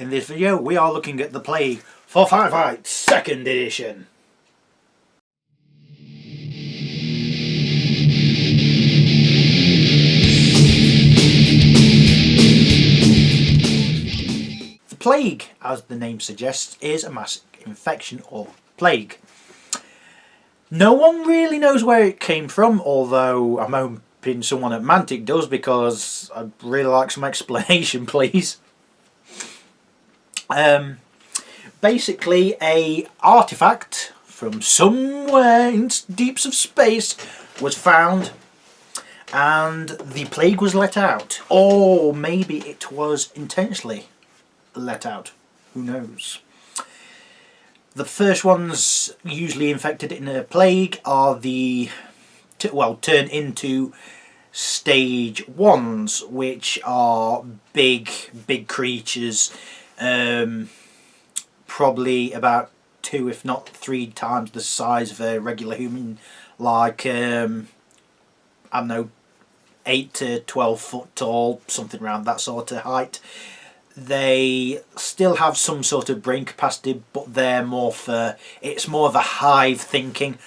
In this video we are looking at the Plague for Firefight 2nd edition. The Plague, as the name suggests, is a mass infection or plague. No one really knows where it came from, although I'm hoping someone at Mantic does, because I'd really like some explanation, please. Basically, a artifact from somewhere in deeps of space was found, and the plague was let out, or maybe it was intentionally let out. Who knows? The first ones usually infected in a plague are the turn into stage 1s, which are big creatures. Probably about 2 if not 3 times the size of a regular human, like I don't know, 8 to 12 foot tall, something around that sort of height. They still have some sort of brain capacity, but they're more for, it's more of a hive thinking,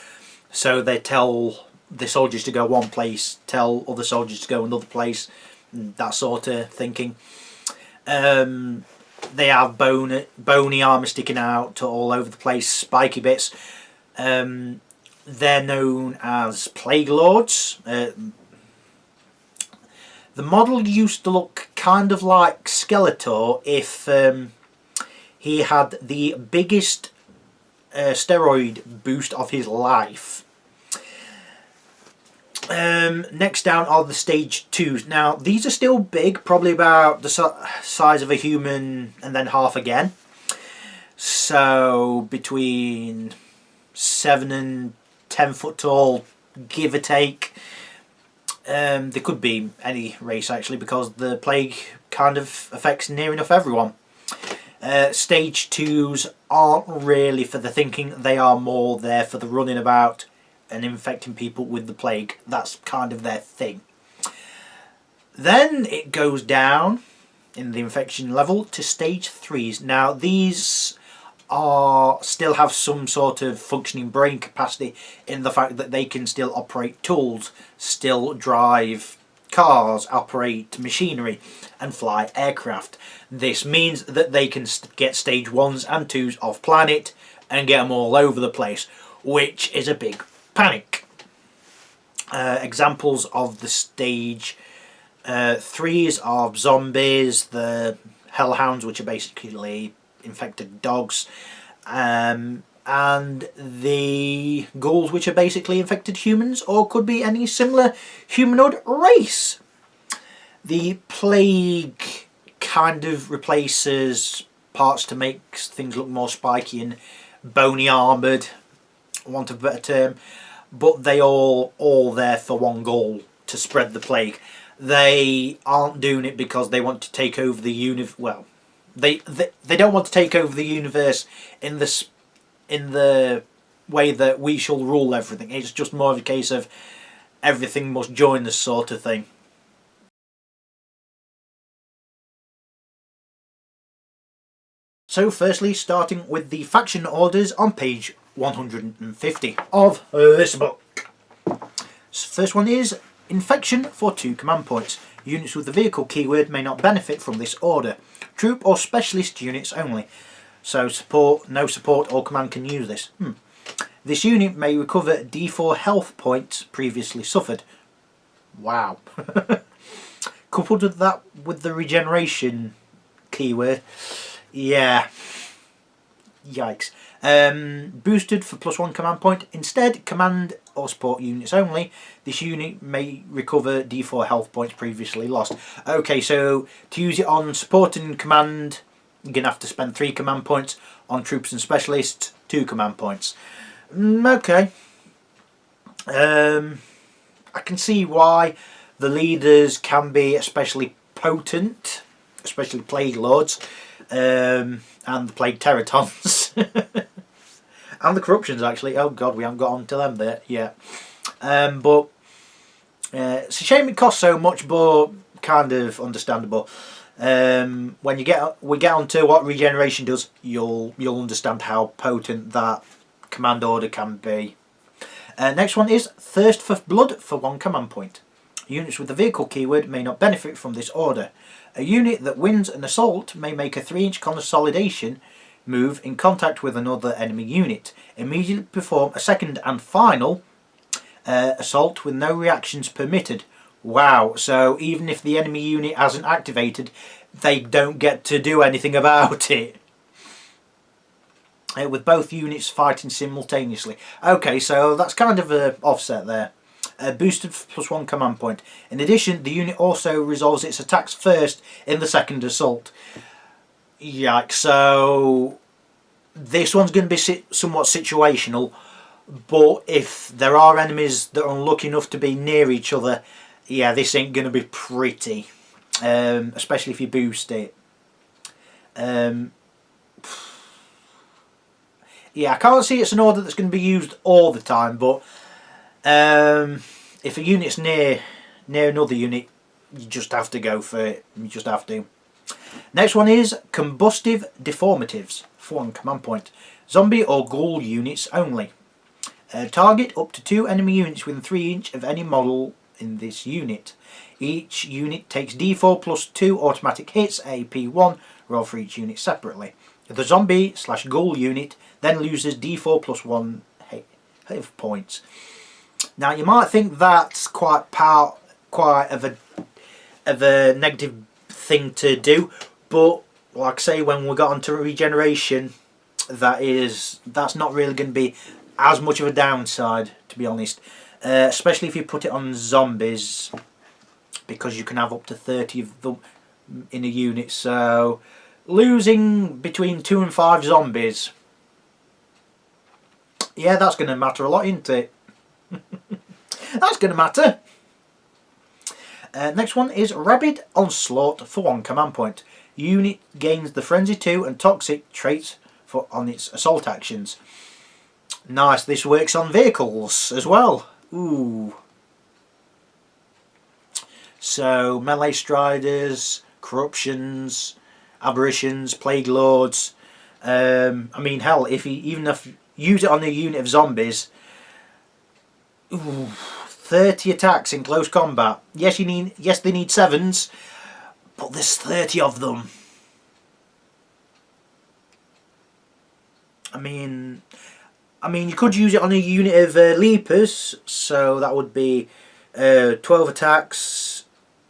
so they tell the soldiers to go one place, tell other soldiers to go another place, that sort of thinking. They have bony armour sticking out all over the place, spiky bits. They're known as Plague Lords. The model used to look kind of like Skeletor if he had the biggest steroid boost of his life. Next down are the stage 2s. Now these are still big, probably about the size of a human and then half again. So between 7 and 10 foot tall, give or take. They could be any race actually, because the plague kind of affects near enough everyone. Stage 2s aren't really for the thinking, they are more there for the running about and infecting people with the plague. That's kind of their thing. Then it goes down in the infection level to stage 3s. Now these still have some sort of functioning brain capacity, in the fact that they can still operate tools, still drive cars, operate machinery and fly aircraft. This means that they can get stage 1s and 2s off planet and get them all over the place, which is a big panic. Examples of the stage 3s are zombies, the hellhounds, which are basically infected dogs, and the ghouls, which are basically infected humans, or could be any similar humanoid race. The plague kind of replaces parts to make things look more spiky and bony armoured, for want of a better term, but they all there for one goal: to spread the plague. They aren't doing it because they want to take over the universe. Well, they don't want to take over the universe in the way that we shall rule everything. It's just more of a case of everything must join us sort of thing. So firstly, starting with the faction orders on page 150 of this book. First one is infection for 2 command points. Units with the vehicle keyword may not benefit from this order. Troop or specialist units only. So no support or command can use this. This unit may recover D4 health points previously suffered. Wow. Coupled with that, with the regeneration keyword, yeah, yikes. Boosted for +1 command point. Instead, command or support units only. This unit may recover D4 health points previously lost. Okay, so to use it on support and command, you're going to have to spend 3 command points. On troops and specialists, 2 command points. Okay. I can see why the leaders can be especially potent, especially Plague Lords, and the Plague Teratons. And the Corruptions, actually. Oh god, we haven't got on to them there yet. But it's a shame it costs so much, but kind of understandable. When we get onto what regeneration does, you'll understand how potent that command order can be. Next one is Thirst for Blood for 1 command point. Units with the vehicle keyword may not benefit from this order. A unit that wins an assault may make a 3-inch consolidation move in contact with another enemy unit. Immediately perform a second and final assault with no reactions permitted. Wow, so even if the enemy unit hasn't activated, they don't get to do anything about it. With both units fighting simultaneously. Okay, so that's kind of an offset there. Boosted for +1 command point. In addition, the unit also resolves its attacks first in the second assault. Yikes, so this one's going to be somewhat situational, but if there are enemies that are unlucky enough to be near each other, yeah, this ain't going to be pretty, especially if you boost it. Yeah, I can't see it's an order that's going to be used all the time, but if a unit's near another unit, you just have to go for it. You just have to. Next one is Combustive Deformatives for 1 command point. Zombie or ghoul units only. Target up to 2 enemy units within 3 inch of any model in this unit. Each unit takes D4 plus 2 automatic hits, AP1, roll for each unit separately. The zombie/ghoul unit then loses D4 plus 1 hit points. Now you might think that's quite of a negative thing to do, but like I say, when we got onto regeneration, that's not really going to be as much of a downside, to be honest. Especially if you put it on zombies, because you can have up to 30 of them in a unit. So losing between 2 and 5 zombies, yeah, that's going to matter a lot, isn't it? That's going to matter. Next one is Rabid Onslaught for 1 command point. Unit gains the Frenzy 2 and Toxic traits on its assault actions. Nice, this works on vehicles as well. Ooh. So melee striders, corruptions, aberrations, plague lords. I mean, hell, even if you use it on a unit of zombies, ooh, 30 attacks in close combat. Yes, they need 7s, but there's 30 of them. I mean, you could use it on a unit of Leapers, so that would be 12 attacks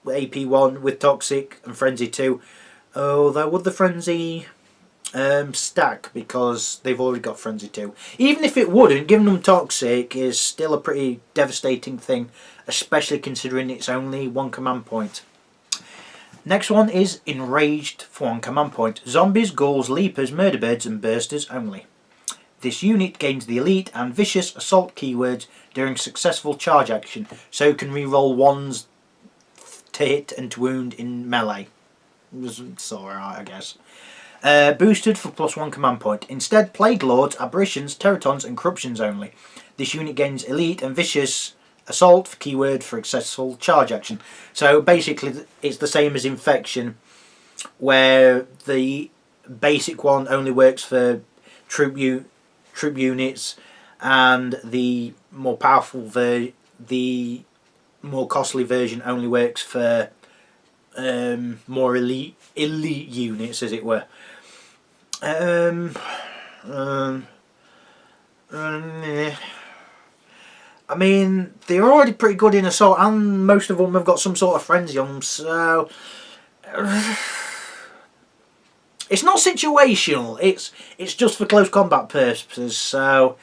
with AP1 with Toxic and Frenzy 2. Although would the Frenzy stack, because they've already got Frenzy 2? Even if it wouldn't, giving them Toxic is still a pretty devastating thing, especially considering it's only 1 command point. Next one is Enraged for 1 command point. Zombies, ghouls, leapers, murderbirds and bursters only. This unit gains the elite and vicious assault keywords during successful charge action, so you can reroll 1s to hit and to wound in melee. It's alright, I guess. Boosted for +1 command point. Instead, Plague Lords, Aberrations, Teratons and Corruptions only. This unit gains elite and vicious assault keyword for successful charge action. So basically it's the same as Infection, where the basic one only works for troop units, and the more powerful the more costly version only works for more elite units, as it were. I mean, they're already pretty good in assault, and most of them have got some sort of frenzy on them, so it's not situational. It's just for close combat purposes. So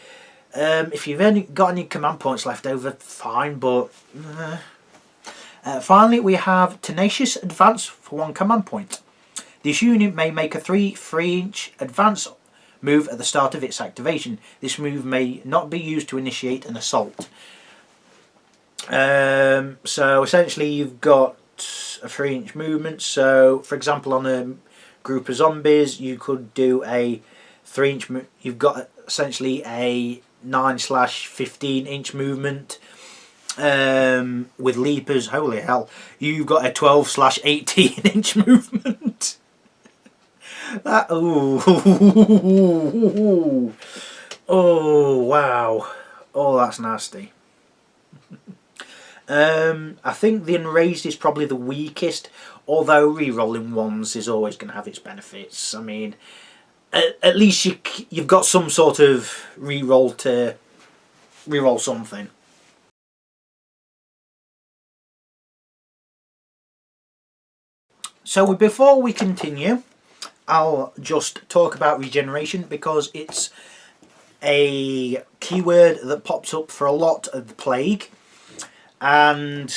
if you've only got any command points left over, fine. But finally, we have Tenacious Advance for 1 command point. This unit may make a 3-inch advance move at the start of its activation. This move may not be used to initiate an assault. So essentially, you've got a 3-inch movement. So, for example, on a group of zombies, you could do a 3-inch. You've got essentially a 9/15-inch movement. with Leapers, holy hell, you've got a 12/18 inch movement. That, oh, oh wow, oh that's nasty. I think the Enraged is probably the weakest, although re-rolling ones is always going to have its benefits. I mean, at least you've got some sort of re-roll to re-roll something. So before we continue, I'll just talk about regeneration because it's a keyword that pops up for a lot of the Plague, and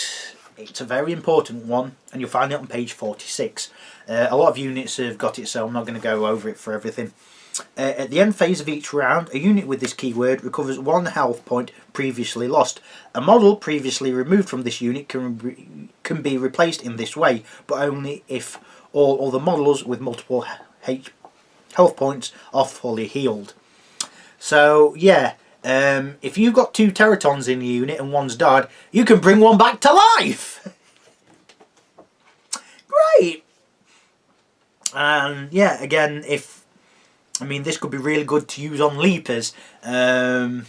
it's a very important one, and you'll find it on page 46. A lot of units have got it, so I'm not going to go over it for everything. At the end phase of each round, a unit with this keyword recovers 1 health point previously lost. A model previously removed from this unit can be replaced in this way, but only if all other models with multiple health points are fully healed. So yeah, if you've got 2 Teratons in the unit and one's died, you can bring one back to life! Great! And yeah, again, I mean, this could be really good to use on Leapers. I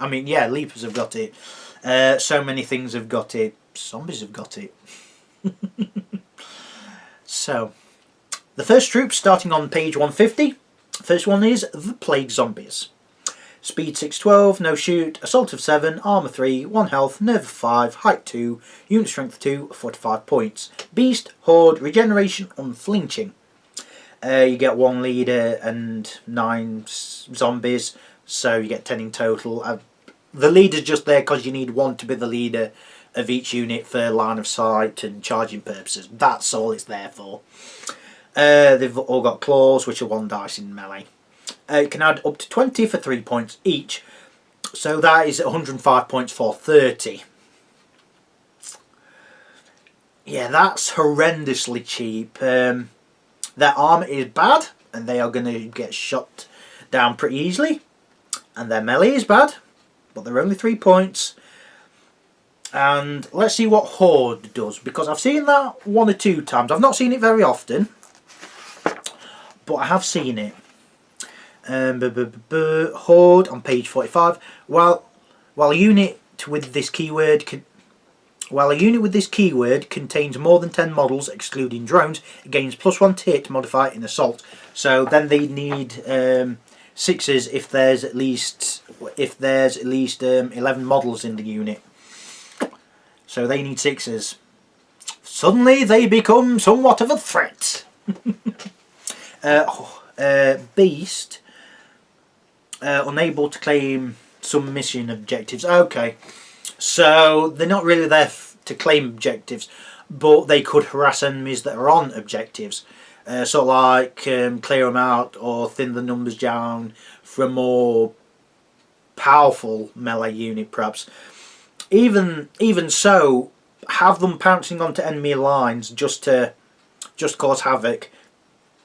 mean, yeah, Leapers have got it. So many things have got it. Zombies have got it. So, the first troop starting on page 150. First one is the Plague Zombies. Speed 612, no shoot, assault of 7, armour 3, 1 health, nerve of 5, height 2, unit strength 2, 45 points. Beast, horde, regeneration, unflinching. You get 1 leader and 9 zombies, so you get 10 in total. The leader's just there because you need 1 to be the leader of each unit for line of sight and charging purposes. That's all it's there for. They've all got claws, which are 1 dice in melee. You can add up to 20 for 3 points each, so that is 105 points for 30. Yeah, that's horrendously cheap. Their armour is bad, and they are going to get shot down pretty easily. And their melee is bad, but they're only 3 points. And let's see what Horde does, because I've seen that 1 or 2 times. I've not seen it very often, but I have seen it. Horde on page 45. While a unit with this keyword contains more than 10 models, excluding drones, it gains +1 to hit modifier in assault. So then they need 6s if there's at least 11 models in the unit. So they need 6s. Suddenly they become somewhat of a threat. Beast, unable to claim some mission objectives. Okay. So they're not really there to claim objectives, but they could harass enemies that are on objectives. Sort of like clear them out or thin the numbers down for a more powerful melee unit, perhaps. Even so, have them pouncing onto enemy lines just to cause havoc.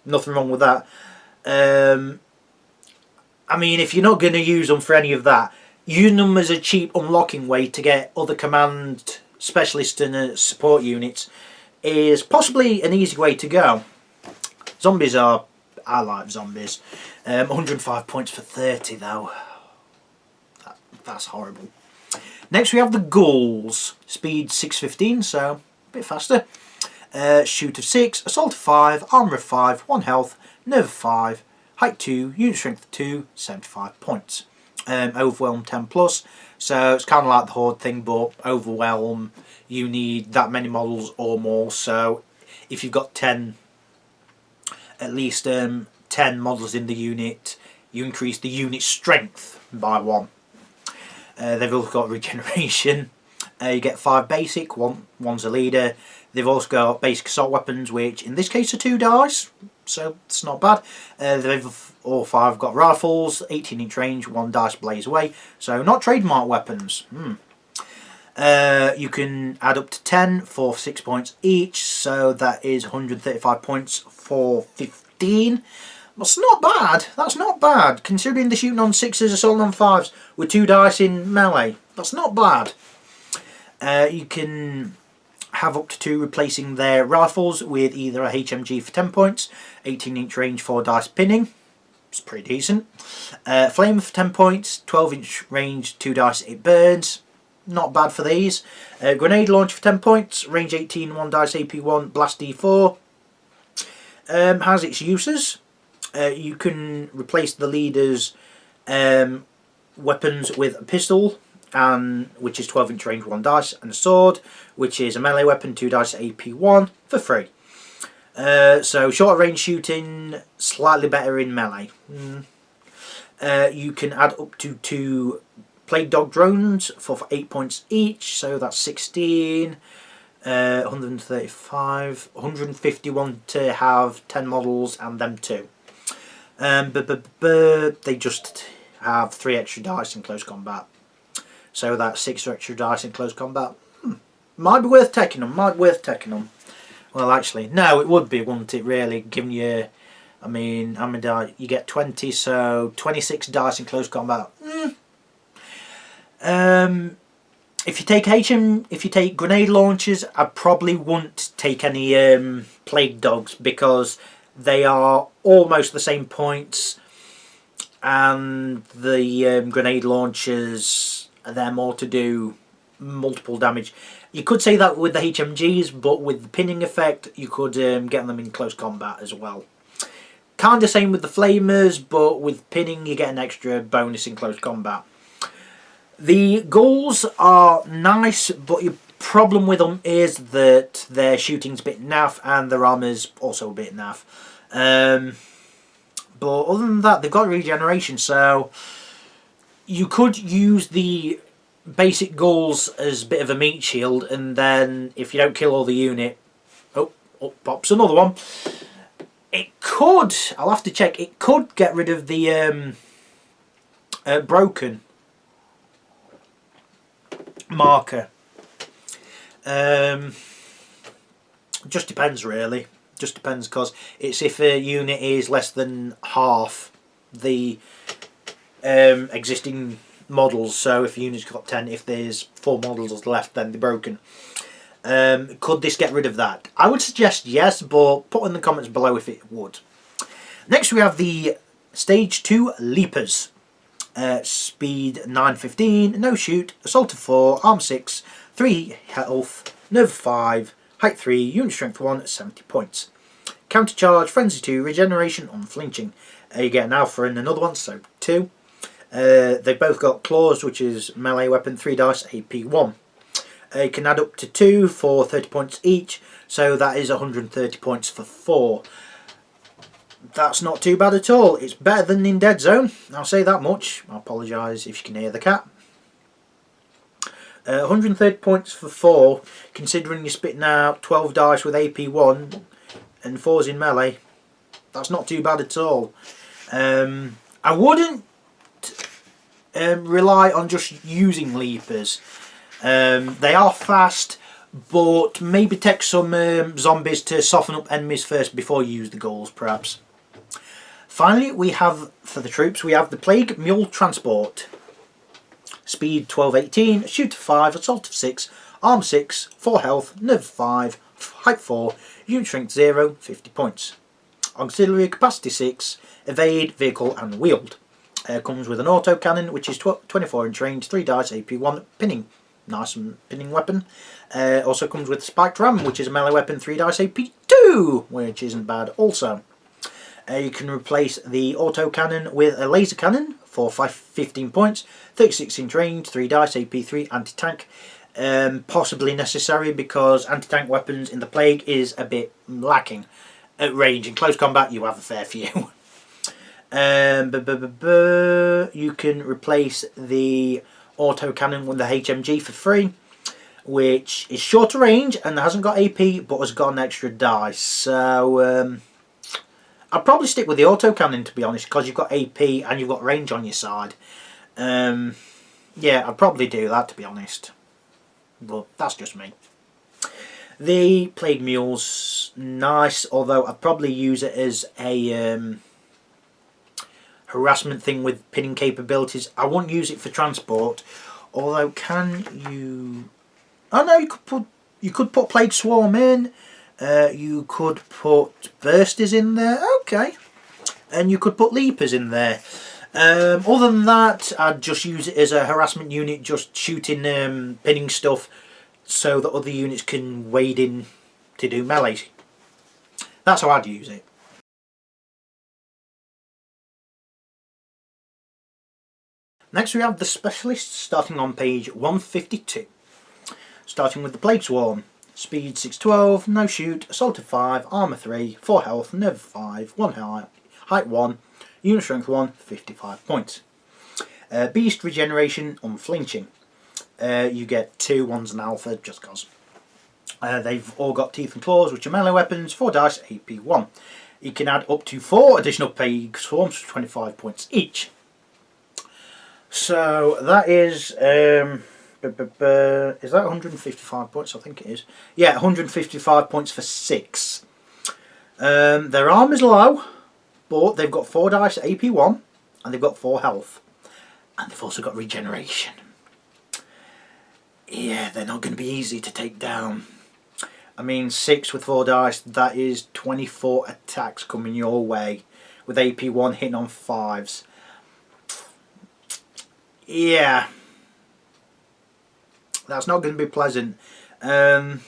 Nothing wrong with that. I mean, if you're not going to use them for any of that, using them as a cheap unlocking way to get other command specialists and support units is possibly an easy way to go. Zombies are... I like zombies. 105 points for 30 though. That's horrible. Next we have the Ghouls. Speed 615, so a bit faster. Shoot of 6, assault of 5, armour of 5, 1 health, nerve of 5, height 2, unit strength 2, 75 points. Overwhelm 10 plus, so it's kind of like the Horde thing, but Overwhelm, you need that many models or more, so if you've got 10, at least 10 models in the unit, you increase the unit strength by 1. They've also got regeneration. You get 5 basic, one's a leader. They've also got basic assault weapons, which in this case are 2 dice, so it's not bad. They've all 5 got rifles, 18 inch range, 1 dice blaze away, so not trademark weapons. You can add up to 10 for 6 points each, so that is 135 points for 15. That's not bad. That's not bad, considering they're shooting on 6s, assault on 5s with 2 dice in melee. That's not bad. You can have up to 2 replacing their rifles with either a HMG for 10 points, 18-inch range 4 dice pinning. It's pretty decent. Flame for 10 points, 12-inch range 2 dice 8 burns. Not bad for these. Grenade launch for 10 points, range 18 1 dice AP1 blast D4. Has its uses. You can replace the leader's weapons with a pistol, which is 12-inch range 1 dice, and a sword, which is a melee weapon 2 dice AP1 for free. So shorter range shooting, slightly better in melee. You can add up to 2 Plague Dog drones for 8 points each, so that's 16, 135, 151 to have 10 models and them 2. They just have 3 extra dice in close combat, so that's 6 extra dice in close combat. Might be worth taking them, Well, actually, no, it would be, wouldn't it, really, giving you, I mean, how many dice? You get 20, so 26 dice in close combat. If you take grenade launchers, I probably wouldn't take any Plague Dogs, because they are almost the same points, and the grenade launchers are there more to do multiple damage. You could say that with the HMGs, but with the pinning effect, you could get them in close combat as well. Kind of same with the flamers, but with pinning, you get an extra bonus in close combat. The Ghouls are nice, but your problem with them is that their shooting's a bit naff and their armor's also a bit naff. But other than that, they've got regeneration, so you could use the basic Ghouls as a bit of a meat shield, and then if you don't kill all the unit, oh, up pops another one. It could, I'll have to check, it could get rid of the broken marker. Just depends, really. Just depends, because it's if a unit is less than half the existing models. So if a unit's got 10, if there's 4 models left, then they're broken. Could this get rid of that? I would suggest yes, but put in the comments below if it would. Next we have the Stage 2 Leapers. Speed 915, no shoot, assault of 4, arm 6, 3 health, nerve 5, height 3, unit strength 1, 70 points. Counter charge, frenzy 2, regeneration, unflinching. You get an alpha and another one, so 2. They've both got claws, which is melee weapon, 3 dice, AP1. You can add up to 2 for 30 points each, so that is 130 points for 4. That's not too bad at all. It's better than in Dead Zone, I'll say that much. I apologise if you can hear the cat. 130 points for 4, considering you're spitting out 12 dice with AP1 and 4's in melee. That's not too bad at all. I wouldn't rely on just using Leapers. They are fast, but maybe take some zombies to soften up enemies first before you use the Ghouls, perhaps. Finally, we have, for the troops, we have the Plague Mule Transport. Speed 1218, shoot of 5, assault of 6, arm 6, 4 health, nerve 5, height 4, unit strength 0, 50 points. Auxiliary capacity 6, evade, vehicle and wield. Comes with an auto cannon, which is 24-inch range, 3 dice, AP1, pinning. Nice pinning weapon. Also comes with spiked ram, which is a melee weapon, 3 dice, AP2, which isn't bad also. You can replace the auto cannon with a laser cannon for 15 points, 36-inch range, 3 dice, AP3, anti-tank. Possibly necessary because anti-tank weapons in the Plague is a bit lacking at range. In close combat you have a fair few. You can replace the auto cannon with the HMG for free, which is shorter range and hasn't got AP but has got an extra dice. So I'd probably stick with the auto cannon, to be honest, because you've got AP and you've got range on your side. Yeah, I'd probably do that, to be honest, but that's just me. The Plague Mule's nice, although I'd probably use it as a harassment thing with pinning capabilities. I won't use it for transport, Although, can you... Oh no, you could put Plague Swarm in. You could put Bursters in there. Okay. And you could put Leapers in there. Other than that, I'd just use it as a harassment unit, just shooting, pinning stuff, so that other units can wade in to do melee. That's how I'd use it. Next we have the specialists, starting on page 152. Starting with the Plague Swarm. Speed 612, no shoot, assault of 5, armour 3, 4 health, nerve 5, 1 height 1, unit strength 1, 55 points. Beast regeneration, unflinching. You get 2 ones and alpha, just cause. They've all got teeth and claws, which are melee weapons, 4 dice, AP 1. You can add up to 4 additional Plague Swarms for 25 points each. So that is that 155 points? I think it is. Yeah, 155 points for 6. Their armor's low, but they've got 4 dice AP 1, and they've got 4 health, and they've also got regeneration. Yeah, they're not going to be easy to take down. I mean, 6 with 4 dice, that is 24 attacks coming your way, with AP 1 hitting on 5s. Yeah, that's not going to be pleasant. Plus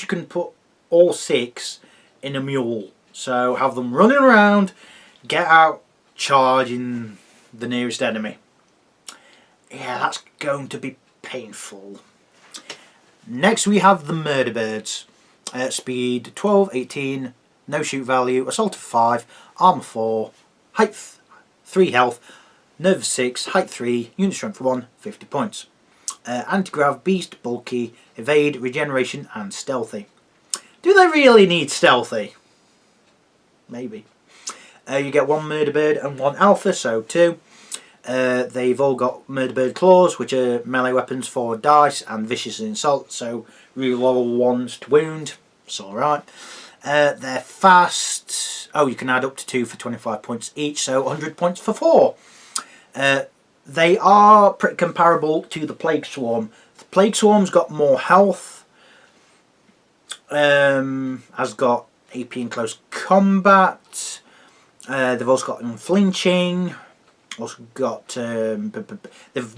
you can put all 6 in a mule, so have them running around, get out, charging the nearest enemy. Yeah, that's going to be painful. Next we have the Murder Birds. Speed 12, 18, no shoot value, assault of 5, armour 4, height 3 health, nerve 6, height 3, unit strength 1, 50 points. Anti-grav, beast, bulky, evade, regeneration and stealthy. Do they really need stealthy? Maybe. You get 1 murder bird and 1 alpha, so 2. They've all got murder bird claws, which are melee weapons, 4 dice, and vicious insult, so reroll 1s to wound. It's alright. They're fast. Oh, you can add up to 2 for 25 points each, so 100 points for 4. They are pretty comparable to the Plague Swarm. The Plague Swarm's got more health, has got AP in close combat. They've also got unflinching. Also got they've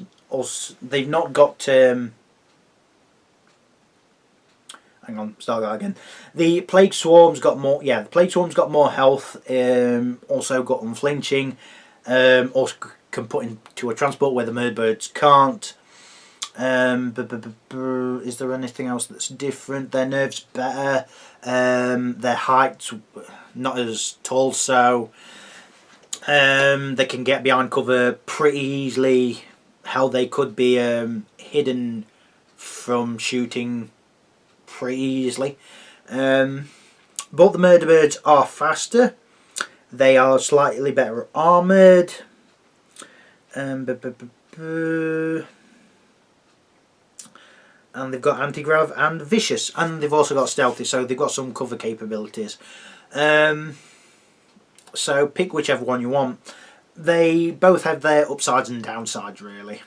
not got hang on, start that again. The Plague Swarm's got more. Yeah, the Plague Swarm's got more health. Also got unflinching. Also can put into a transport where the Murdbirds can't. Is there anything else that's different? Their nerves better. Their height's not as tall, so they can get behind cover pretty easily. How they could be hidden from shooting pretty easily. But the Murderbirds are faster. They are slightly better armoured. And they've got anti-grav and vicious, and they've also got stealthy, so they've got some cover capabilities. So pick whichever one you want. They both have their upsides and downsides, really.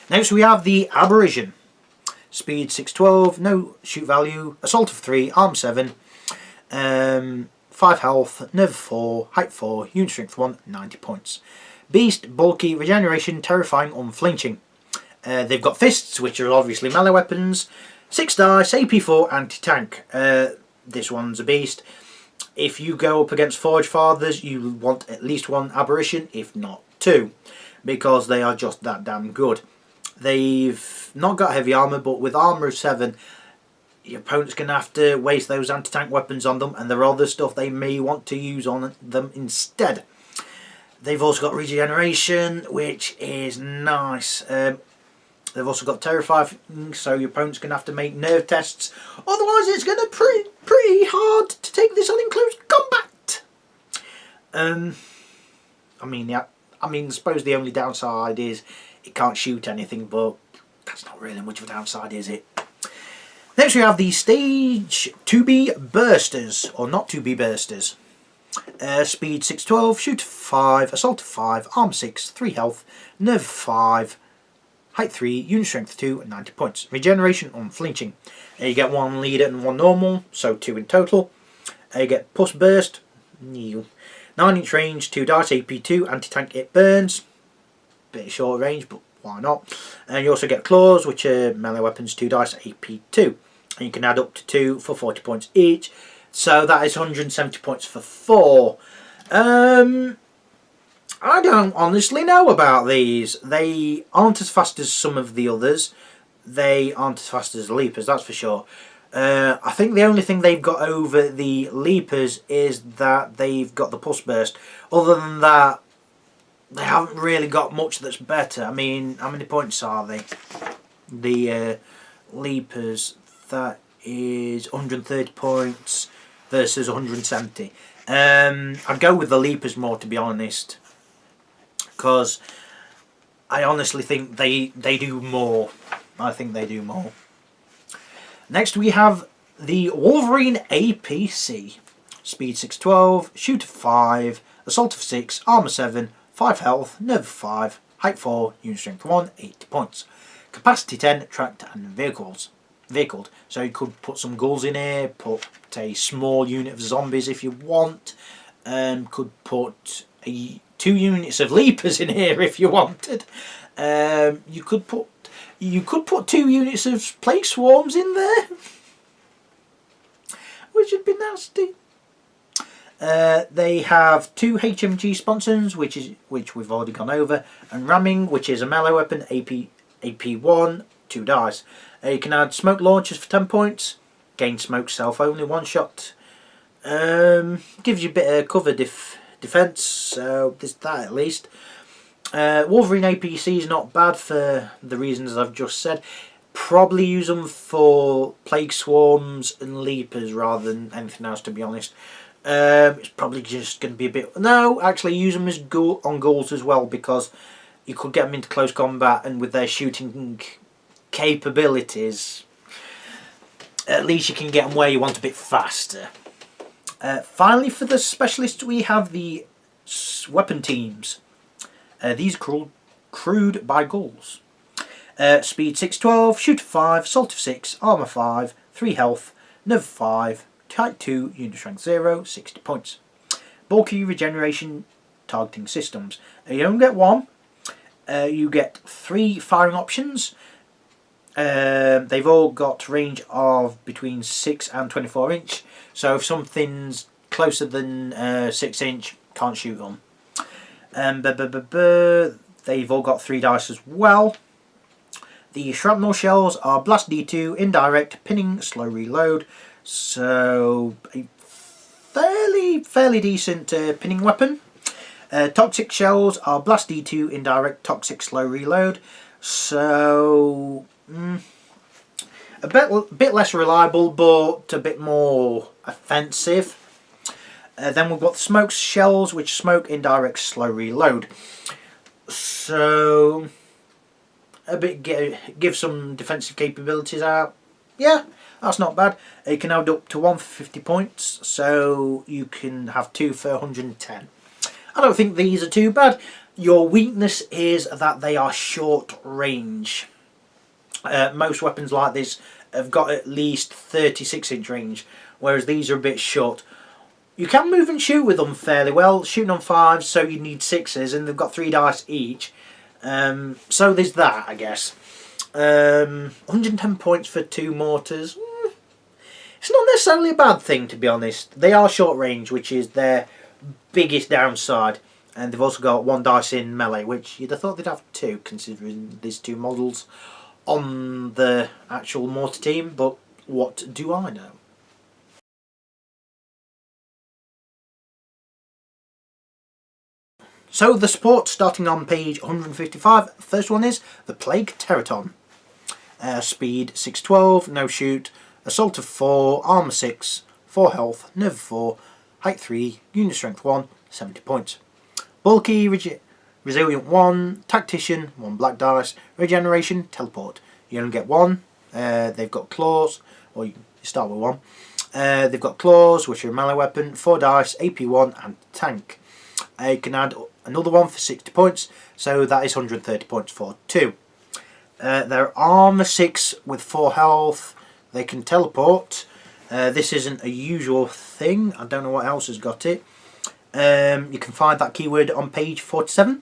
Next we have the Aberration. Speed 612, no shoot value, assault of 3, arm 7, 5 health, nerve 4, height 4, unit strength 1, 90 points. Beast, bulky, regeneration, terrifying, unflinching. They've got fists, which are obviously melee weapons, 6 dice, AP 4, anti-tank. This one's a beast. If you go up against Forge Fathers, you want at least 1 Aberration, if not 2, because they are just that damn good. They've not got heavy armour, but with armour of 7, your opponent's going to have to waste those anti-tank weapons on them, and there are other stuff they may want to use on them instead. They've also got regeneration, which is nice. They've also got terrifying, so your opponent's going to have to make nerve tests. Otherwise, it's going to be pretty hard to take this on in close combat. I suppose the only downside is it can't shoot anything, but that's not really much of a downside, is it? Next we have the Stage 2B Bursters, or not 2B Bursters. Speed 612, shoot 5, assault 5, armor 6, 3 health, nerve 5, height 3, unit strength 2, and 90 points. Regeneration unflinching. You get 1 leader and 1 normal, so 2 in total. You get pulse burst, 9-inch range, 2 dice, AP2, anti-tank it burns. Bit short range, but why not? And you also get claws, which are melee weapons, 2 dice, AP2. And you can add up to 2 for 40 points each. So that is 170 points for 4. I don't honestly know about these. They aren't as fast as some of the others. They aren't as fast as the Leapers, that's for sure. I think the only thing they've got over the Leapers is that they've got the pulse burst. Other than that, they haven't really got much that's better. I mean, how many points are they? The Leapers, that is 130 points versus 170. I'd go with the Leapers more, to be honest, because I honestly think they do more. I think they do more. Next we have the Wolverine APC. Speed 612, shoot 5, assault of 6, armor 7, 5 health, nerve 5, height 4, unit strength 1, 80 points. Capacity 10, tracked and vehicled. So you could put some ghouls in here, put a small unit of zombies if you want, could put 2 units of leapers in here if you wanted. You could put 2 units of plague swarms in there, which would be nasty. They have 2 HMG sponsons, which we've already gone over, and ramming, which is a melee weapon, AP1, 2 dice. You can add smoke launchers for 10 points, gain smoke self only, 1 shot. Gives you a bit of cover defense, so there's that at least. Wolverine APC is not bad for the reasons I've just said. Probably use them for plague swarms and leapers rather than anything else, to be honest. It's probably just going to be a bit... No, actually use them as on ghouls as well, because you could get them into close combat, and with their shooting capabilities, at least you can get them where you want a bit faster. Finally, for the specialists, we have the weapon teams. These are crewed by Ghouls. Speed 612, shoot 5, assault of 6, armor 5, 3 health, nerve 5, height 2, unit strength 0, 60 points. Bulky regeneration targeting systems. You don't get 1. You get 3 firing options. They've all got range of between 6 and 24 inch. So if something's closer than 6 inch, can't shoot them. They've all got 3 dice as well. The shrapnel shells are blast D2, indirect, pinning, slow reload. So a fairly decent pinning weapon. Toxic shells are blast D2, indirect, toxic, slow reload. So a bit less reliable, but a bit more offensive. Then we've got the smoke shells, which smoke, indirect, slow reload. So a bit give some defensive capabilities out. Yeah, that's not bad. You can add up to 1 for 50 points, so you can have 2 for 110. I don't think these are too bad. Your weakness is that they are short range. Most weapons like this have got at least 36 inch range, whereas these are a bit short. You can move and shoot with them fairly well, shooting on 5s, so you need 6s, and they've got 3 dice each. So there's that, I guess. 110 points for 2 mortars. It's not necessarily a bad thing, to be honest. They are short range, which is their biggest downside. And they've also got 1 dice in melee, which you'd have thought they'd have 2, considering these 2 models on the actual mortar team, but what do I know? So the support, starting on page 155, first one is the Plague Teraton. Speed 612, no shoot, assault of 4, armor 6, 4 health, nerve 4, height 3, unit strength 1, 70 points. Bulky, resilient 1, tactician, 1 black dice, regeneration, teleport. You only get 1. They've got claws, or you start with 1. They've got claws, which are a melee weapon, 4 dice, AP1 and tank. You can add another one for 60 points, so that is 130 points for 2. They're armor 6 with 4 health. They can teleport. This isn't a usual thing. I don't know what else has got it. You can find that keyword on page 47.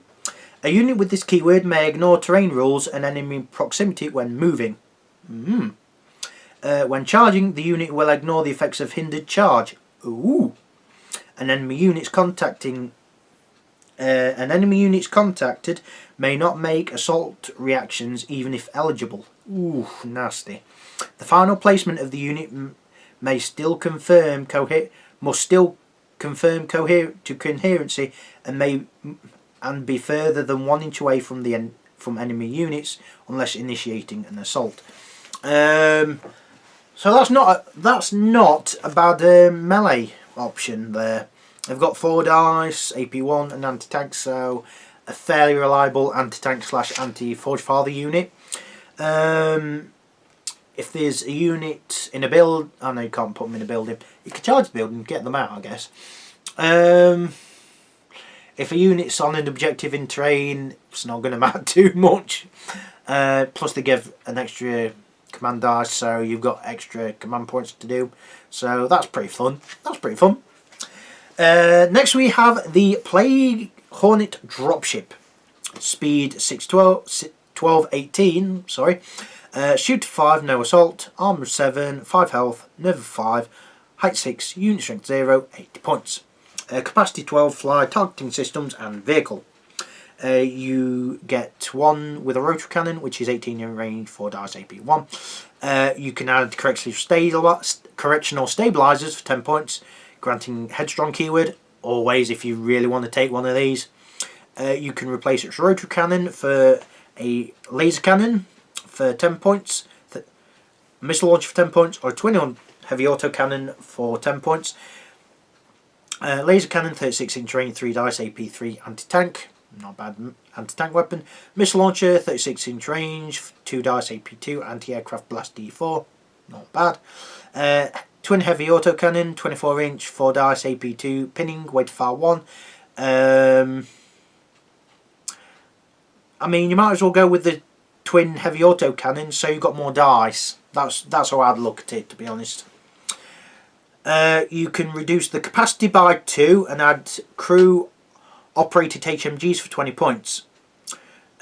A unit with this keyword may ignore terrain rules and enemy proximity when moving. When charging, the unit will ignore the effects of hindered charge. Ooh. An enemy unit's contacted may not make assault reactions even if eligible. Ooh, nasty. The final placement of the unit must still confirm coherency and be further than 1 inch away from enemy units unless initiating an assault. So that's not a bad melee option there. They've got 4 dice, AP1 and anti-tank, so a fairly reliable anti-tank / anti-Forge Father unit. If there's a unit in a build, I know you can't put them in a building. You can charge the building and get them out, I guess. If a unit's on an objective in terrain, it's not going to matter too much. Plus they give an extra command dice, so you've got extra command points to do. So that's pretty fun. Next we have the Plague Hornet dropship. Speed 18. Sorry. Shoot 5, no assault. Armor 7, 5 health, nerve 5, height 6, unit strength 0, 80 points. Capacity 12, fly, targeting systems and vehicle. You get 1 with a rotary cannon, which is 18 in range, 4 dice, AP1. You can add correctional stabilizers for 10 points, granting headstrong keyword, always if you really want to take one of these. You can replace its rotary cannon for a laser cannon for 10 points, missile launcher for 10 points, or a twin heavy autocannon for 10 points. Laser cannon, 36 inch range, 3 dice, AP3, anti-tank. Not bad anti-tank weapon. Missile launcher, 36 inch range, 2 dice, AP2, anti-aircraft blast D4. Not bad. Twin heavy autocannon, 24 inch, 4 dice, AP2, pinning, weight fire 1. I mean, you might as well go with the twin heavy autocannon, so you've got more dice. That's how I'd look at it, to be honest. You can reduce the capacity by 2 and add crew operated HMGs for 20 points.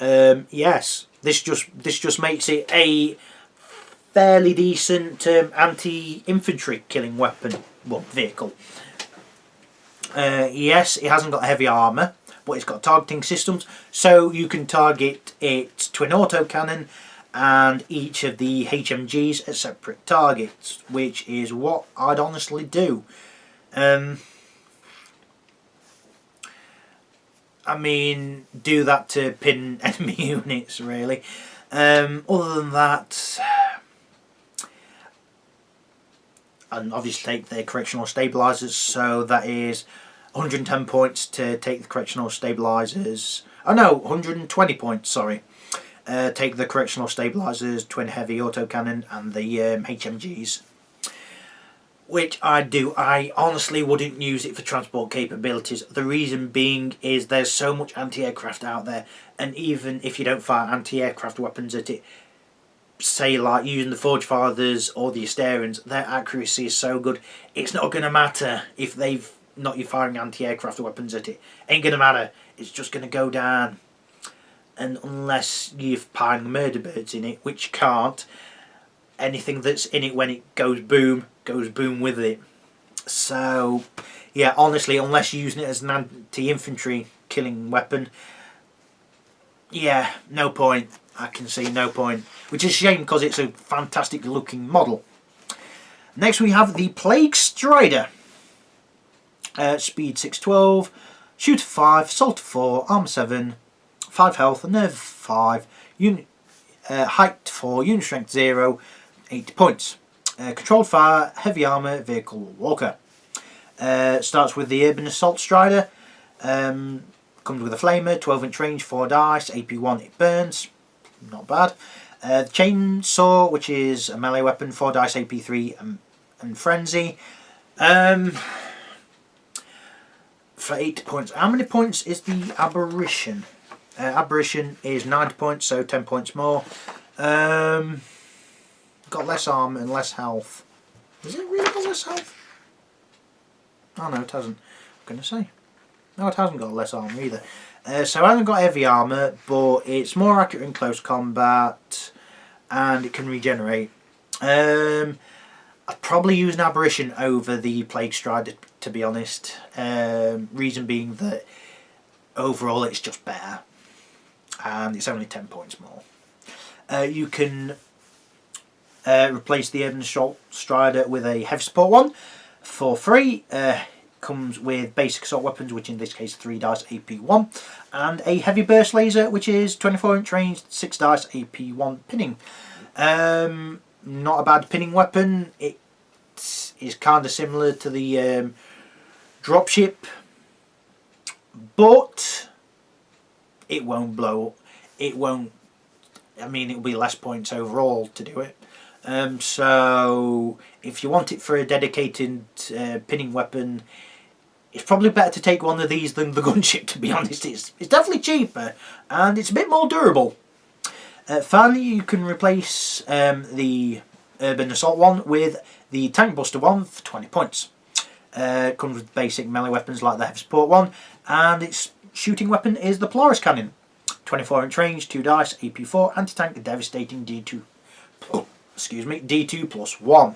Yes, this just makes it a fairly decent anti-infantry killing weapon, vehicle. Yes, it hasn't got heavy armour, but it's got targeting systems, so you can target its twin autocannon and each of the HMGs at separate targets, which is what I'd honestly do. I mean, do that to pin enemy units, really. Other than that, and obviously take the correctional stabilizers, so that is 110 points to take the correctional stabilizers. Oh no, 120 points, sorry. Take the correctional stabilizers, twin heavy autocannon and the HMGs. Which I do. I honestly wouldn't use it for transport capabilities. The reason being is there's so much anti-aircraft out there, and even if you don't fire anti-aircraft weapons at it, say like using the Forge Fathers or the Asterians, their accuracy is so good, it's not going to matter if they've not you firing anti-aircraft weapons at it. Ain't going to matter. It's just going to go down. And unless you're firing murder birds in it, which can't, anything that's in it when it goes boom with it. So yeah, honestly, unless you're using it as an anti-infantry killing weapon, yeah, no point. I can see no point, which is a shame because it's a fantastic looking model. Next we have the Plague Strider. Speed 612, shoot 5, assault 4, armor 7, 5 health, nerve 5, height 4, unit strength 0, 80 points. Controlled fire, heavy armour, vehicle walker. Starts with the Urban Assault Strider. Comes with a flamer, 12 inch range, 4 dice, AP1 it burns. Not bad. Chainsaw, which is a melee weapon, 4 dice, AP3, and Frenzy. For 80 points. How many points is the Aberration? Aberration is 90 points, so 10 points more. Got less armor and less health. Is it really got less health? Oh no, it hasn't. I'm going to say. No, it hasn't got less armor either. So I haven't got heavy armor, but it's more accurate in close combat, and it can regenerate. I'd probably use an Aberration over the Plague Strider, to be honest. Reason being that overall it's just better, and it's only 10 points more. You can replace the Urban Assault Strider with a Heavy Support one for free. Comes with basic assault weapons, which in this case 3 dice AP1, and a Heavy Burst Laser, which is 24-inch range, 6 dice AP1 pinning. Not a bad pinning weapon. It is kind of similar to the dropship, but it won't blow up. It won't. I mean, it'll be less points overall to do it. So if you want it for a dedicated pinning weapon, it's probably better to take one of these than the gunship, to be honest. It's definitely cheaper, and it's a bit more durable. Finally, you can replace the Urban Assault one with the Tank Buster one for 20 points. Comes with basic melee weapons like the Heavy Support one, and its shooting weapon is the Polaris Cannon. 24-inch range, 2 dice, AP4, anti-tank, devastating D2. Excuse me, D2 plus 1.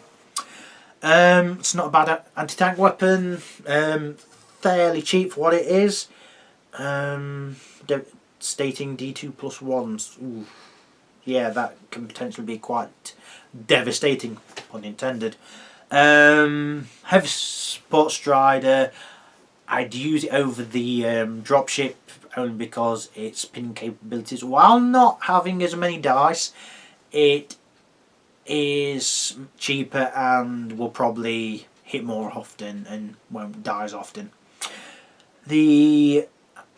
It's not a bad anti-tank weapon. Fairly cheap for what it is. Devastating D2 plus 1s. Ooh. Yeah, that can potentially be quite devastating, pun intended. Heavy Support Strider, I'd use it over the dropship only because its pinning capabilities, while not having as many dice, it is cheaper and will probably hit more often and won't die as often. The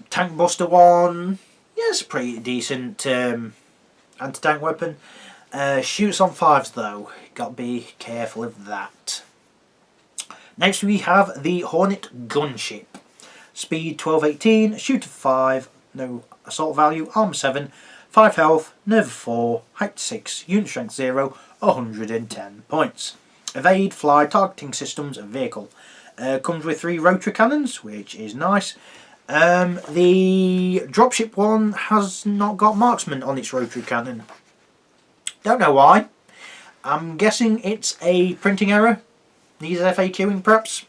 Tank Buster one, yeah, it's a pretty decent anti-tank weapon. Shoots on 5s though, got to be careful of that. Next we have the Hornet Gunship. Speed 12-18, shoot of 5, no assault value, armor 7, 5 health, nerve 4, height 6, unit strength 0, 110 points. Evade, fly, targeting systems, and vehicle. Comes with 3 rotary cannons, which is nice. The dropship one has not got marksman on its rotary cannon. Don't know why. I'm guessing it's a printing error. Needs FAQing perhaps.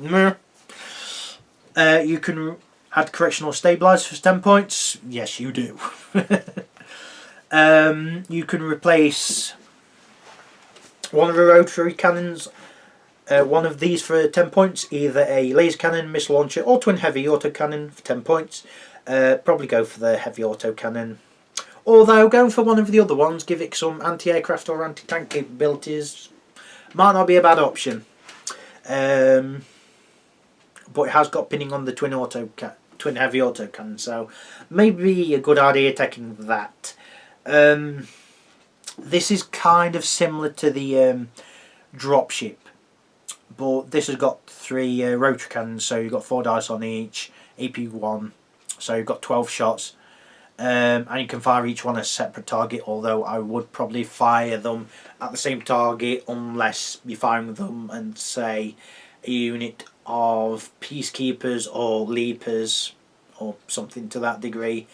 You can add correctional stabilizer for 10 points. Yes, you do. You can replace one of the rotary cannons, one of these for 10 points, either a laser cannon, missile launcher, or twin heavy autocannon for 10 points. Probably go for the heavy autocannon. Although going for one of the other ones, give it some anti-aircraft or anti-tank capabilities, might not be a bad option. But it has got pinning on the twin heavy autocannon, so maybe a good idea taking that. This is kind of similar to the dropship, but this has got 3 rotary cannons, so you've got 4 dice on each, AP1, so you've got 12 shots. And you can fire each one as a separate target, although I would probably fire them at the same target unless you're firing them and say a unit of peacekeepers or leapers or something to that degree,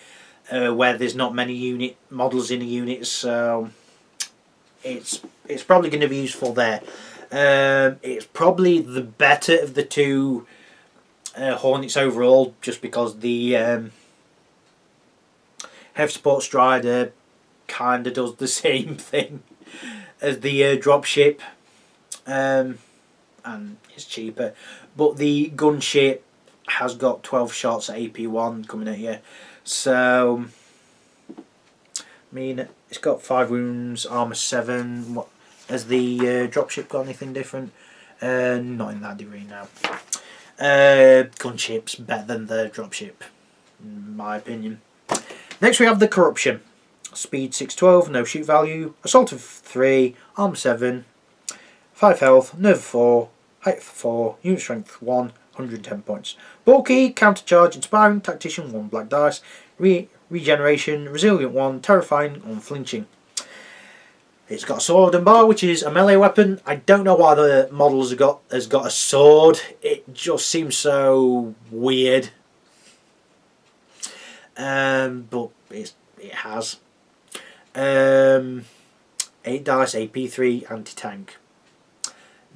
where there's not many unit models in a unit, so it's probably going to be useful there. It's probably the better of the 2 Hornets overall, just because the Heavy Support Strider kind of does the same thing as the dropship, and it's cheaper. But the gunship has got 12 shots at AP1 coming at you, so I mean it's got 5 wounds, armor 7. What has the dropship got anything different? Not in that degree now. Gunship's better than the dropship, in my opinion. Next we have the Corruption. Speed 612, no shoot value. Assault of 3, armor 7, 5 health, nerve 4, height 4, unit strength 1, 110 points. Bulky, countercharge, inspiring, tactician 1 black dice, regeneration, resilient 1, terrifying, unflinching. It's got a sword and bar, which is a melee weapon. I don't know why the model has got a sword. It just seems so weird. But it has. 8 dice, AP3, anti-tank.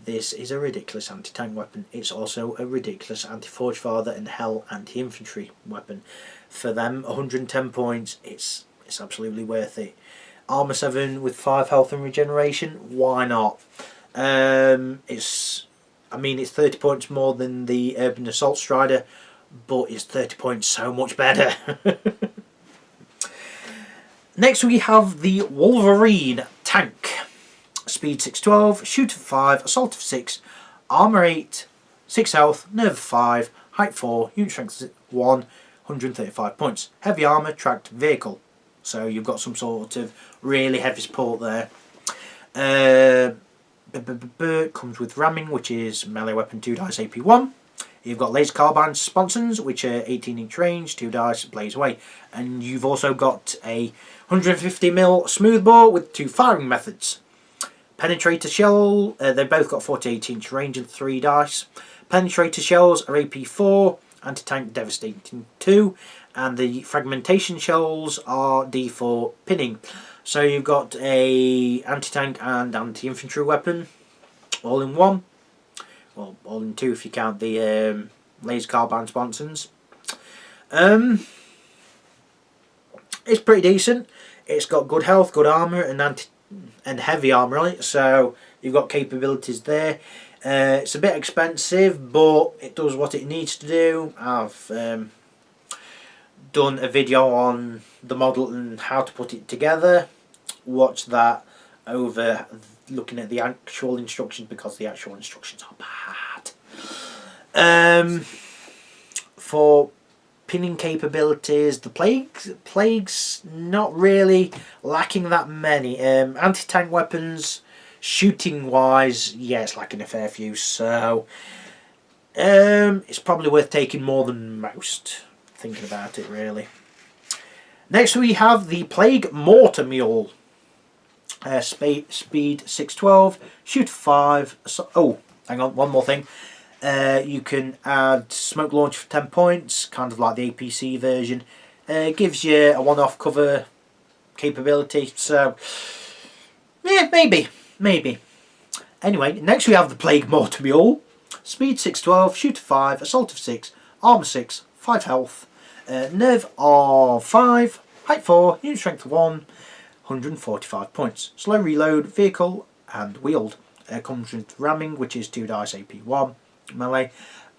This is a ridiculous anti-tank weapon. It's also a ridiculous anti-Forge Father and Hell anti-infantry weapon. For them, 110 points, it's absolutely worth it. Armor 7 with 5 health and regeneration, why not? It's 30 points more than the Urban Assault Strider, but it's 30 points so much better. Next we have the Wolverine tank. Speed 612, shoot of 5, assault of 6, armor 8, 6 health, nerve 5, height 4, unit strength 1, 135 points. Heavy armor, tracked vehicle. So you've got some sort of really heavy support there. Comes with ramming, which is melee weapon 2 dice AP1. You've got laser carbine sponsons, which are 18-inch range, 2 dice, blaze away. And you've also got a 150mm smoothbore with 2 firing methods. Penetrator shell, they've both got 48-inch range and 3 dice. Penetrator shells are AP4, anti-tank devastating 2, and the fragmentation shells are D4 pinning. So you've got a anti-tank and anti-infantry weapon all in one. Well, all in 2 if you count the laser carbine sponsons. It's pretty decent. It's got good health, good armour, and heavy armour on it, so you've got capabilities there. It's a bit expensive, but it does what it needs to do. I've done a video on the model and how to put it together. Watch that over looking at the actual instructions, because the actual instructions are bad. For pinning capabilities, the plague's not really lacking that many. Anti-tank weapons, shooting wise, yeah, it's lacking a fair few, so it's probably worth taking more than most, thinking about it really. Next we have the Plague Mortar Mule. Speed 612, shoot 5. Oh, hang on, one more thing. You can add smoke launch for 10 points, kind of like the APC version. Gives you a one-off cover capability, so yeah, maybe. Anyway, next we have the Plague Mortar Mule. Speed 612, shoot 5, assault of 6, armor 6, 5 health, nerve of 5, height 4, unit strength 1, 145 points. Slow reload, vehicle and wheeled. Comes with ramming, which is 2 dice AP1 melee,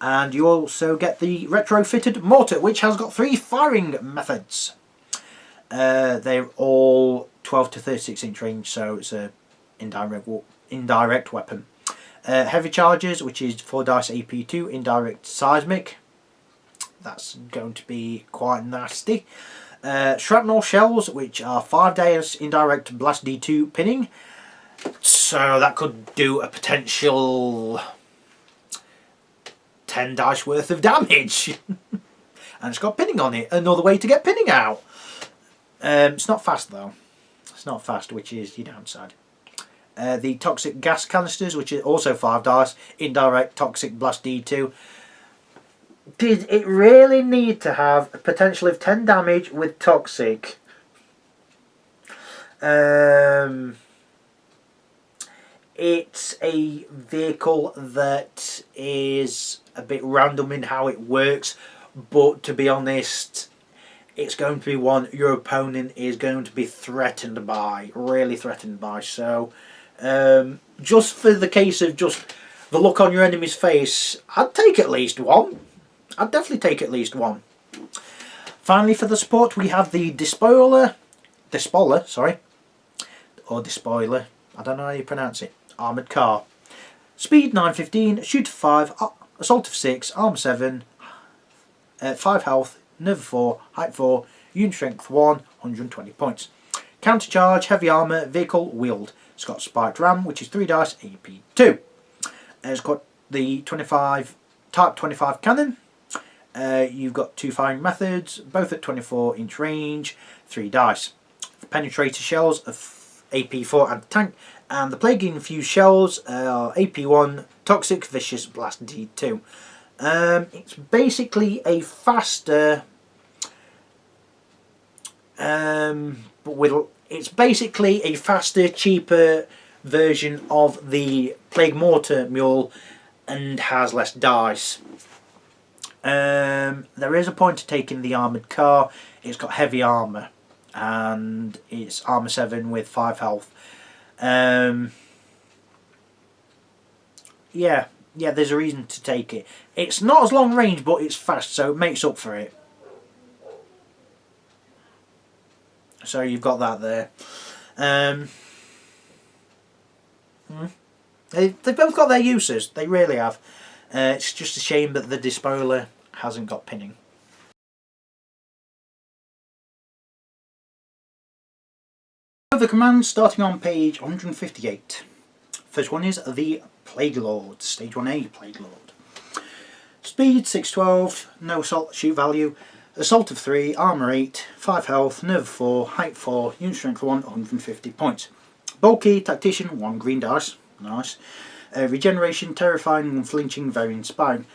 and you also get the retrofitted mortar, which has got 3 firing methods. They're all 12 to 36 inch range, so it's a indirect weapon. Heavy charges, which is 4 dice AP2, indirect seismic. That's going to be quite nasty. Shrapnel shells, which are 5 dice indirect blast D2 pinning. So that could do a potential 10 dice worth of damage. And it's got pinning on it. Another way to get pinning out. It's not fast though. It's not fast, which is your downside. The toxic gas canisters, which is also 5 dice, indirect toxic blast D2. Did it really need to have a potential of 10 damage with toxic? It's a vehicle that is a bit random in how it works, but to be honest, it's going to be one your opponent is going to be threatened by, really threatened by. So just for the case of just the look on your enemy's face, I'd take at least one. I'd definitely take at least one. Finally, for the support, we have the Despoiler, sorry, or Despoiler, I don't know how you pronounce it, armoured car. Speed 915, shoot 5, assault of 6, armor 7, 5 health, nerve 4, height 4, unit strength 1, 120 points. Countercharge, heavy armour, vehicle, wheeled. It's got spiked ram, which is 3 dice, AP2. It's got the Type 25 cannon. You've got 2 firing methods, both at 24-inch range, 3 dice. The penetrator shells of AP4 anti-tank, and the plague-infused shells are AP1, toxic, vicious, blast D2. It's basically a faster, cheaper version of the Plague Mortar Mule, and has less dice. There is a point to taking the armoured car. It's got heavy armour, and it's armour 7 with 5 health. Yeah, there's a reason to take it. It's not as long range, but it's fast, so it makes up for it. So you've got that there. They've both got their uses, they really have. It's just a shame that the Despoiler hasn't got pinning. The commands starting on page 158. First one is the Plague Lord, Stage 1A Plague Lord. Speed 612, no assault shoot value, assault of 3, armour 8, 5 health, nerve 4, height 4, unit strength 1, 150 points. Bulky, tactician, 1 green dice, nice. Regeneration, terrifying, unflinching, very inspiring.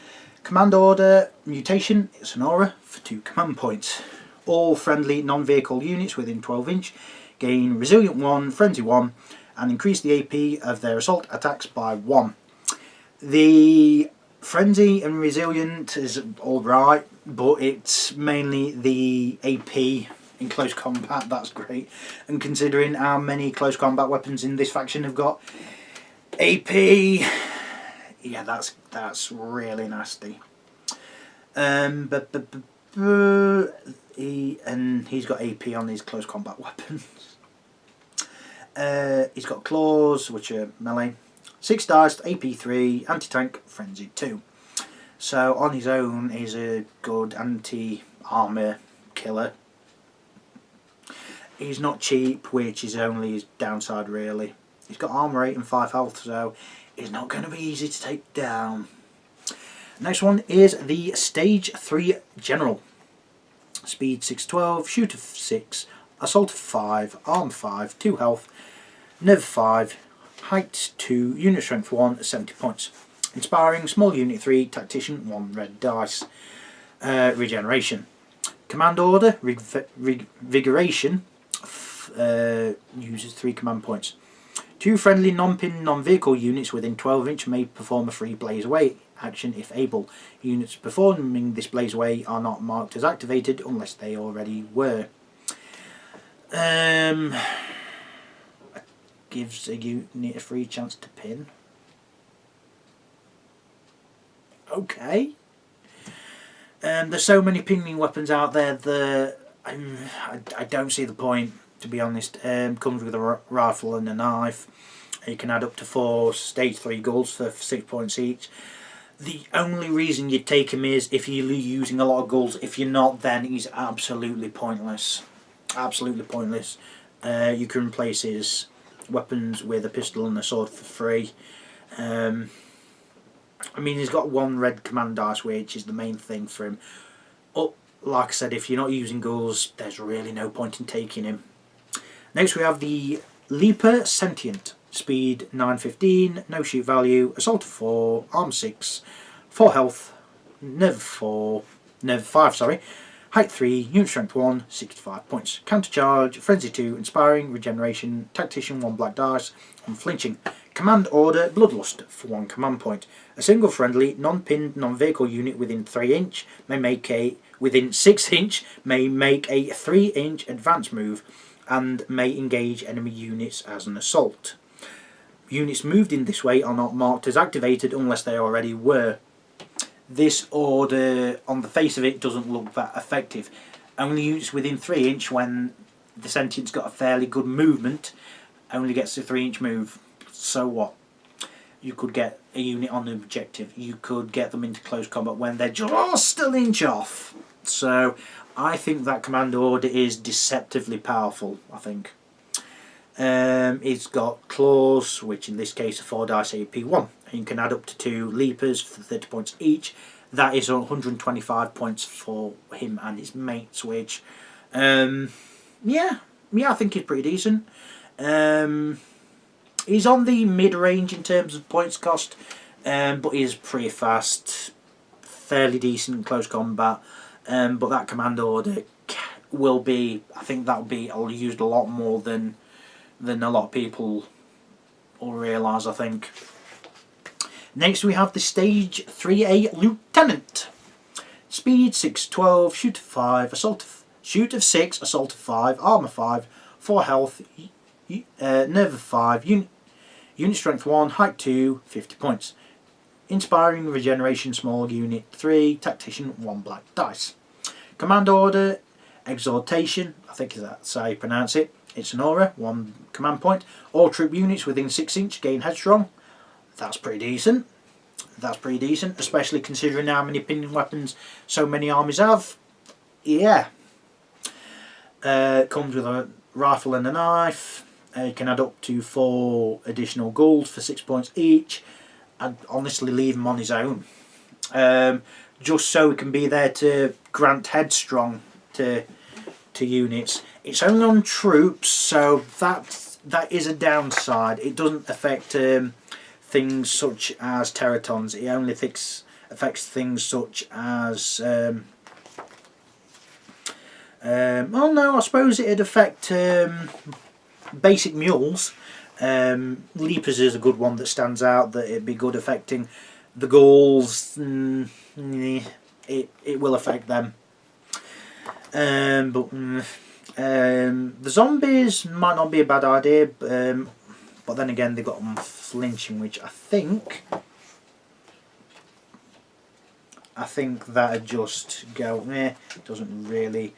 Command order, mutation, it's an aura for 2 command points. All friendly non-vehicle units within 12 inch gain resilient 1, frenzy 1, and increase the AP of their assault attacks by 1. The frenzy and resilient is alright, but it's mainly the AP in close combat. That's great, and considering how many close combat weapons in this faction have got AP, yeah, that's really nasty. He's got AP on his close combat weapons. He's got claws, which are melee, 6 dice, AP3, anti-tank, frenzy 2. So on his own, he's a good anti-armour killer. He's not cheap, which is only his downside really. He's got armour 8 and 5 health, so he's not going to be easy to take down. Next one is the Stage 3 General. Speed 612, shoot of 6, assault of 5, arm 5, 2 health, nerve 5, height 2, unit strength 1, 70 points. Inspiring, small unit 3, tactician 1 red dice. Regeneration. Command order, Regeneration, uses 3 command points. 2 friendly non-pin non-vehicle units within 12 inch may perform a free blaze away action if able. Units performing this blaze away are not marked as activated unless they already were. Gives a unit a free chance to pin. Okay. There's so many pinning weapons out there that I don't see the point, to be honest. Comes with a rifle and a knife. You can add up to 4 stage 3 ghouls for 6 points each. The only reason you take him is if you're using a lot of ghouls. If you're not, then he's absolutely pointless. Absolutely pointless. You can replace his weapons with a pistol and a sword for free. I mean, he's got 1 red command dice, which is the main thing for him. Like I said, if you're not using ghouls, there's really no point in taking him. Next we have the Leaper Sentient. Speed 915, no shoot value, assault of 4, arm 6, 4 health, nerve 5, sorry, height 3, unit strength 1, 65 points. Countercharge, frenzy 2, inspiring, regeneration, tactician 1 black dice, unflinching. Command order, bloodlust for 1 command point. A single friendly, non-pinned, non-vehicle unit within 3 inch may make within 6 inch may make a 3 inch advance move and may engage enemy units as an assault. Units moved in this way are not marked as activated unless they already were. This order, on the face of it, doesn't look that effective. Only units within 3 inch, when the Sentient's got a fairly good movement, only gets a 3 inch move. So what? You could get a unit on the objective. You could get them into close combat when they're just an inch off. So I think that command order is deceptively powerful, I think. It's got claws, which in this case are 4 dice AP1, and you can add up to 2 leapers for 30 points each. That is 125 points for him and his mates, which yeah, I think he's pretty decent. He's on the mid-range in terms of points cost, but he's pretty fast, fairly decent in close combat. But that command order will be, I think that will be used a lot more than a lot of people will realise, I think. Next we have the Stage 3A Lieutenant. Speed 612, shoot of 5, shoot of 6, assault of 5, armour 5, 4 health, nerve of 5, unit strength 1, height 2, 50 points. Inspiring regeneration, small unit 3, tactician 1 black dice. Command order, exhortation, I think that's how you pronounce it. It's an aura, 1 command point. All troop units within 6 inch gain headstrong. That's pretty decent. That's pretty decent, especially considering how many pinion weapons so many armies have. Yeah. Comes with a rifle and a knife. You can add up to 4 additional ghouls for 6 points each. I'd honestly leave him on his own. Just so he can be there to grant headstrong to units. It's only on troops, so that is a downside. It doesn't affect things such as Teratons. It only affects things such as oh no, I suppose it'd affect basic mules. Leapers is a good one that stands out, that it'd be good affecting. The Ghouls, it will affect them. But the zombies might not be a bad idea, but then again they've got unflinching, which I think that'd just go, it doesn't really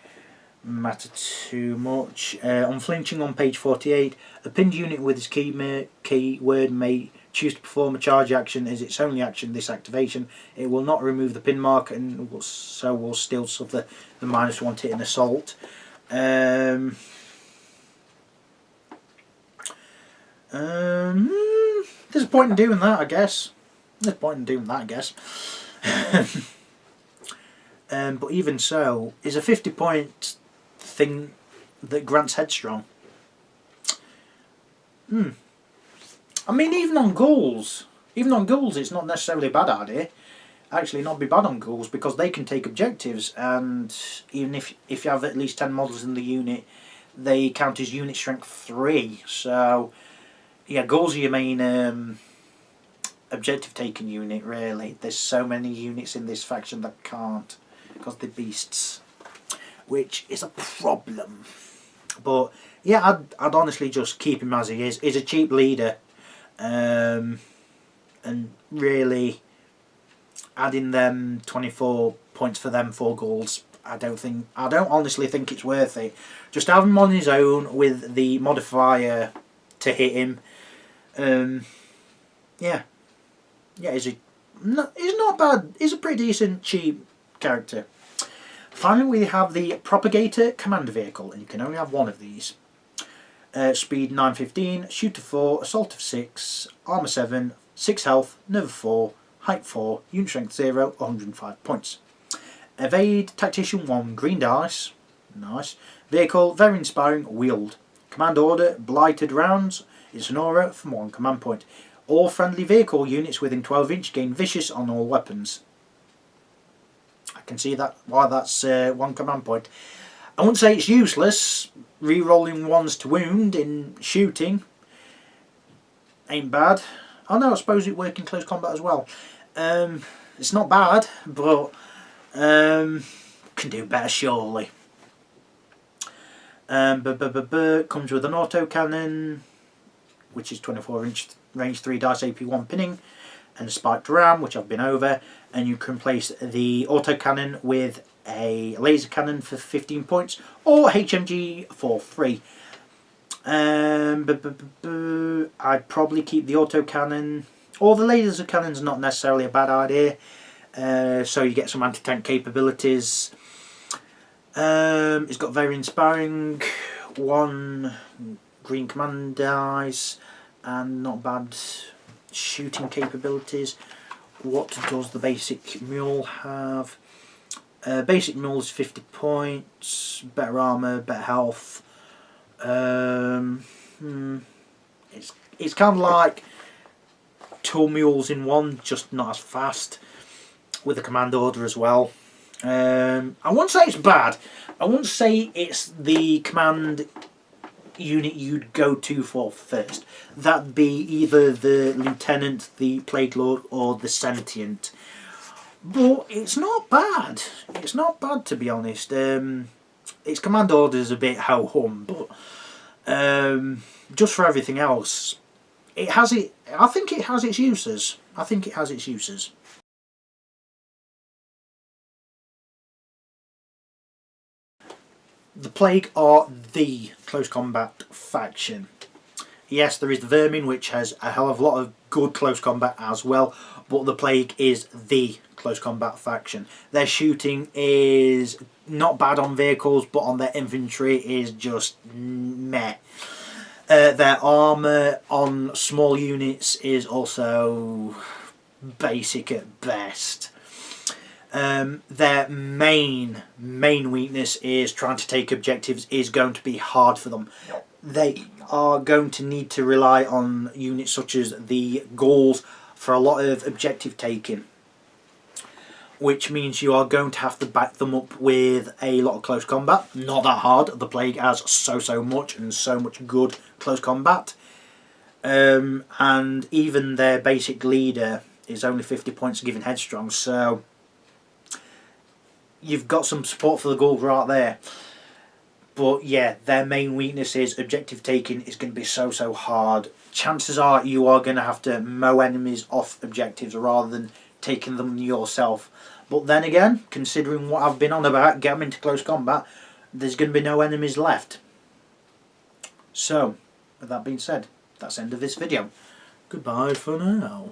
matter too much. Unflinching on page 48, a pinned unit with its keyword may choose to perform a charge action as its only action this activation. It will not remove the pin mark and so will still suffer the -1 hit in assault. There's a point in doing that, I guess. But even so, is a 50-point thing that grants headstrong. I mean, even on Ghouls, it's not necessarily a bad idea. Actually, not be bad on Ghouls, because they can take objectives, and even if you have at least 10 models in the unit, they count as unit strength 3. So, yeah, Ghouls are your main objective taking unit, really. There's so many units in this faction that can't, because they're beasts, which is a problem. But yeah, I'd honestly just keep him as he is. He's a cheap leader, and really adding them 24 points for them 4 Ghouls, I don't honestly think it's worth it. Just have him on his own with the modifier to hit him. Yeah, he's not bad. He's a pretty decent cheap character. Finally, we have the Propagator command vehicle, and you can only have 1 of these. Speed 915, shoot of 4, assault of 6, armour 7, 6 health, nerve 4, height 4, unit strength 0, 105 points. Evade, tactician 1, green dice, nice. Vehicle, very inspiring, wheeled. Command order, blighted rounds. It's an aura from 1 command point. All friendly vehicle units within 12 inch gain vicious on all weapons. I can see that why that's 1 command point. I wouldn't say it's useless. Re-rolling 1s to wound in shooting ain't bad. Oh no, I suppose it works in close combat as well. It's not bad, but can do better surely. Comes with an autocannon, which is 24 inch range, 3 dice AP1 pinning, and a spiked ram, which I've been over, and you can place the autocannon with a laser cannon for 15 points, or HMG for free. I'd probably keep the autocannon, or the laser cannon's not necessarily a bad idea, so you get some anti-tank capabilities. It's got very inspiring 1 green command dice and not bad shooting capabilities. What does the basic Mule have? Basic Mule is 50 points, better armour, better health. It's kind of like two Mules in one, just not as fast, with a command order as well. I wouldn't say it's bad. I wouldn't say it's the command unit you'd go to for first. That'd be either the Lieutenant, the Plague Lord, or the Sentient. But it's not bad. It's not bad, to be honest. Its command order is a bit ho-hum, but just for everything else, it has it. I think it has its uses. I think it has its uses. The Plague are the close combat faction. Yes, there is the Vermin, which has a hell of a lot of good close combat as well, but the Plague is the close combat faction. Their shooting is not bad on vehicles, but on their infantry is just meh. Their armour on small units is also basic at best. Their main weakness is trying to take objectives is going to be hard for them. They are going to need to rely on units such as the Ghouls for a lot of objective taking, which means you are going to have to back them up with a lot of close combat. Not that hard. The Plague has so much and so much good close combat, and even their basic leader is only 50 points given headstrong, so you've got some support for the Ghouls right there. But yeah, their main weakness is objective taking is going to be so hard. Chances are you are going to have to mow enemies off objectives rather than taking them yourself. But then again, considering what I've been on about, get them into close combat, there's going to be no enemies left. So, with that being said, that's the end of this video. Goodbye for now.